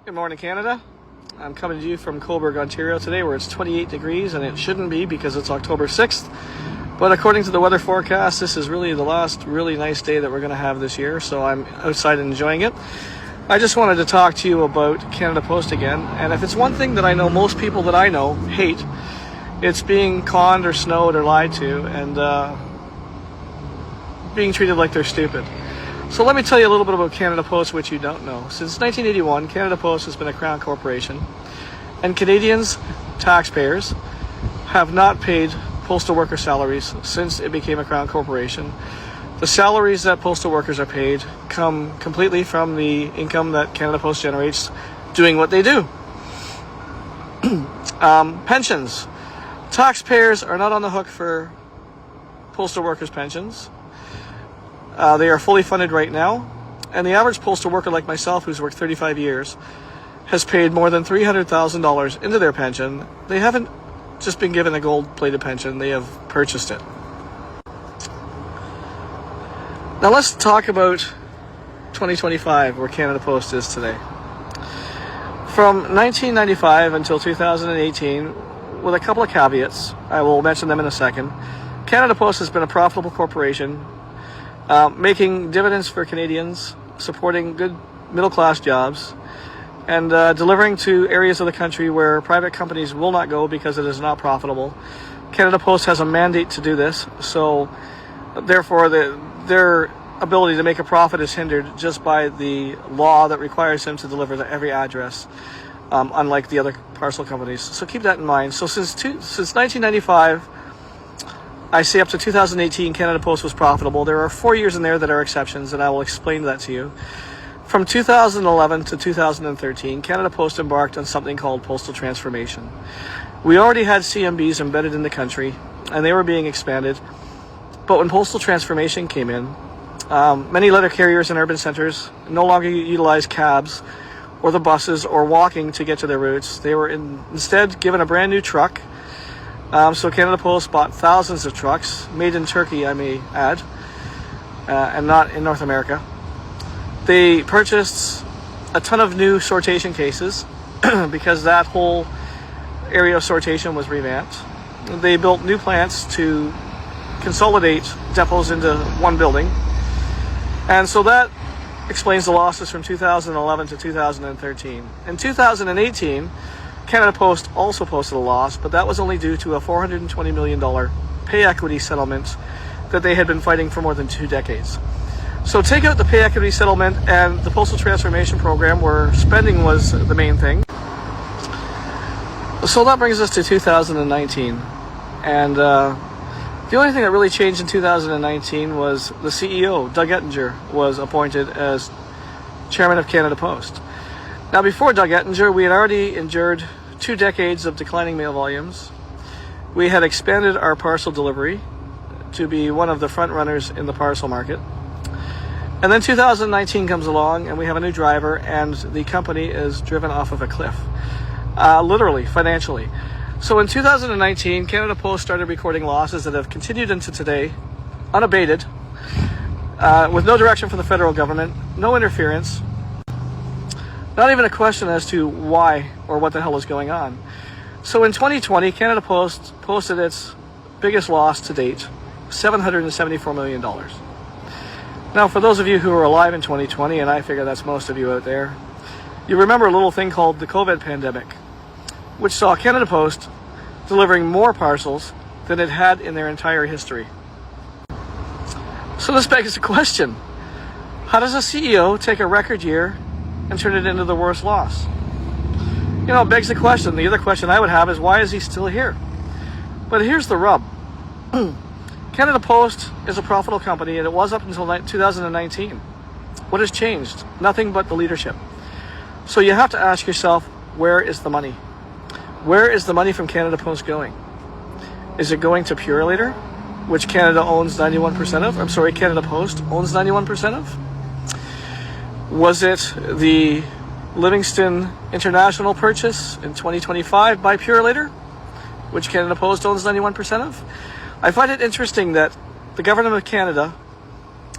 Good morning, Canada. I'm coming to you from Cobourg, Ontario today, where it's 28 degrees, and it shouldn't be because it's October 6th. But according to the weather forecast, this is really the last really nice day that we're going to have this year, so I'm outside enjoying it. I just wanted to talk to you about Canada Post again, and if it's one thing that I know most people that I know hate, it's being conned or snowed or lied to and being treated like they're stupid. So let me tell you a little bit about Canada Post, which you don't know. Since 1981, Canada Post has been a Crown corporation, and Canadians, taxpayers, have not paid postal worker salaries since it became a Crown corporation. The salaries that postal workers are paid come completely from the income that Canada Post generates doing what they do. Pensions. Taxpayers are not on the hook for postal workers' pensions. They are fully funded right now, and the average postal worker like myself, who's worked 35 years, has paid more than $300,000 into their pension. They haven't just been given a gold-plated pension, they have purchased it. Now let's talk about 2025, where Canada Post is today. From 1995 until 2018, with a couple of caveats, I will mention them in a second, Canada Post has been a profitable corporation, making dividends for Canadians, supporting good middle-class jobs, and delivering to areas of the country where private companies will not go because it is not profitable. Canada Post has a mandate to do this, so therefore their ability to make a profit is hindered just by the law that requires them to deliver to every address, unlike the other parcel companies. So keep that in mind. So since 1995, I say up to 2018, Canada Post was profitable. There are 4 years in there that are exceptions, and I will explain that to you. From 2011 to 2013, Canada Post embarked on something called postal transformation. We already had CMBs embedded in the country, and they were being expanded. But when postal transformation came in, many letter carriers in urban centers no longer utilized cabs or the buses or walking to get to their routes. They were instead given a brand new truck. So Canada Post bought thousands of trucks, made in Turkey, I may add, and not in North America. They purchased a ton of new sortation cases because that whole area of sortation was revamped. They built new plants to consolidate depots into one building. And so that explains the losses from 2011 to 2013. In 2018, Canada Post also posted a loss, but that was only due to a $420 million pay equity settlement that they had been fighting for more than 2 decades. So take out the pay equity settlement and the postal transformation program, where spending was the main thing. So that brings us to 2019. And the only thing that really changed in 2019 was the CEO, Doug Ettinger, was appointed as chairman of Canada Post. Now, before Doug Ettinger, we had already endured 2 decades of declining mail volumes. We had expanded our parcel delivery to be one of the front runners in the parcel market. And then 2019 comes along, and we have a new driver, and the company is driven off of a cliff, literally, financially. So in 2019, Canada Post started recording losses that have continued into today, unabated, with no direction from the federal government, no interference, not even a question as to why or what the hell is going on. So in 2020, Canada Post posted its biggest loss to date, $774 million. Now, for those of you who were alive in 2020, and I figure that's most of you out there, you remember a little thing called the COVID pandemic, which saw Canada Post delivering more parcels than it had in their entire history. So this begs the question, how does a CEO take a record year and turn it into the worst loss? You know, it begs the question. The other question I would have is, why is he still here? But here's the rub. Canada Post is a profitable company, and it was up until 2019. What has changed? Nothing but the leadership. So you have to ask yourself, where is the money? Where is the money from Canada Post going? Is it going to Purolator, which Canada owns 91% of? I'm sorry, Canada Post owns 91% of? Was it the Livingston International purchase in 2025 by Purolator, which Canada Post owns 91% of? I find it interesting that the government of Canada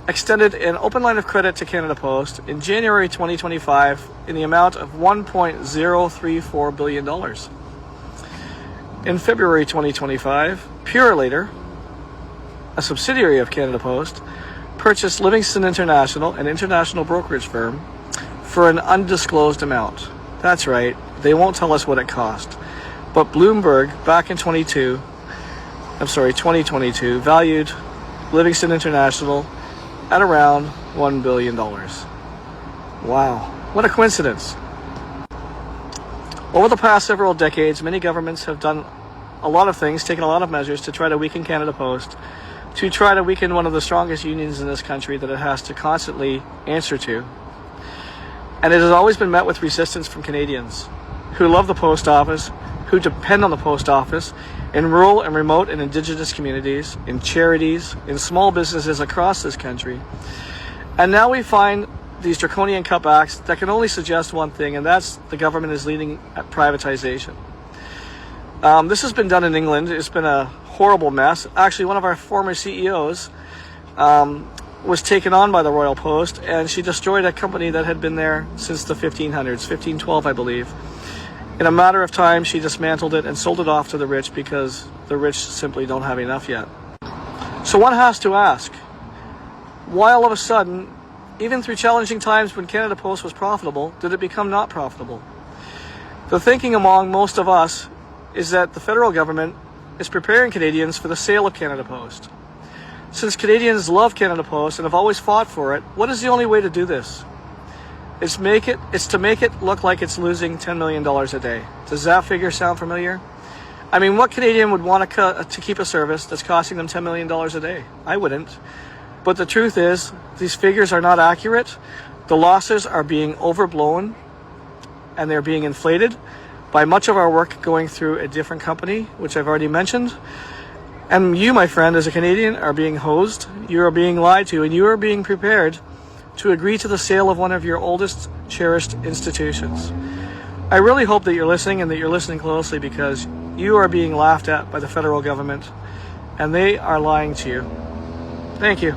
extended an open line of credit to Canada Post in January 2025 in the amount of $1.034 billion. In February 2025, Purolator, a subsidiary of Canada Post, purchased Livingston International, an international brokerage firm, for an undisclosed amount. That's right, they won't tell us what it cost. But Bloomberg, back in 2022, valued Livingston International at around $1 billion. Wow, what a coincidence. Over the past several decades, many governments have done a lot of things, taken a lot of measures to try to weaken Canada Post, to try to weaken one of the strongest unions in this country that it has to constantly answer to. And it has always been met with resistance from Canadians who love the post office, who depend on the post office in rural and remote and Indigenous communities, in charities, in small businesses across this country. And now we find these draconian cutbacks that can only suggest one thing, and that's the government is leading at privatization. This has been done in England. It's been a horrible mess. Actually, one of our former CEOs was taken on by the Royal Post, and she destroyed a company that had been there since the 1500s, 1512, I believe. In a matter of time, she dismantled it and sold it off to the rich because the rich simply don't have enough yet. So one has to ask, why all of a sudden, even through challenging times when Canada Post was profitable, did it become not profitable? The thinking among most of us is that the federal government is preparing Canadians for the sale of Canada Post. Since Canadians love Canada Post and have always fought for it, what is the only way to do this? It's to make it look like it's losing $10 million a day. Does that figure sound familiar? I mean, what Canadian would want to keep a service that's costing them $10 million a day? I wouldn't. But the truth is, these figures are not accurate. The losses are being overblown and they're being inflated by much of our work going through a different company, which I've already mentioned. And you, my friend, as a Canadian, are being hosed, you are being lied to, and you are being prepared to agree to the sale of one of your oldest, cherished institutions. I really hope that you're listening and that you're listening closely, because you are being laughed at by the federal government, and they are lying to you. Thank you.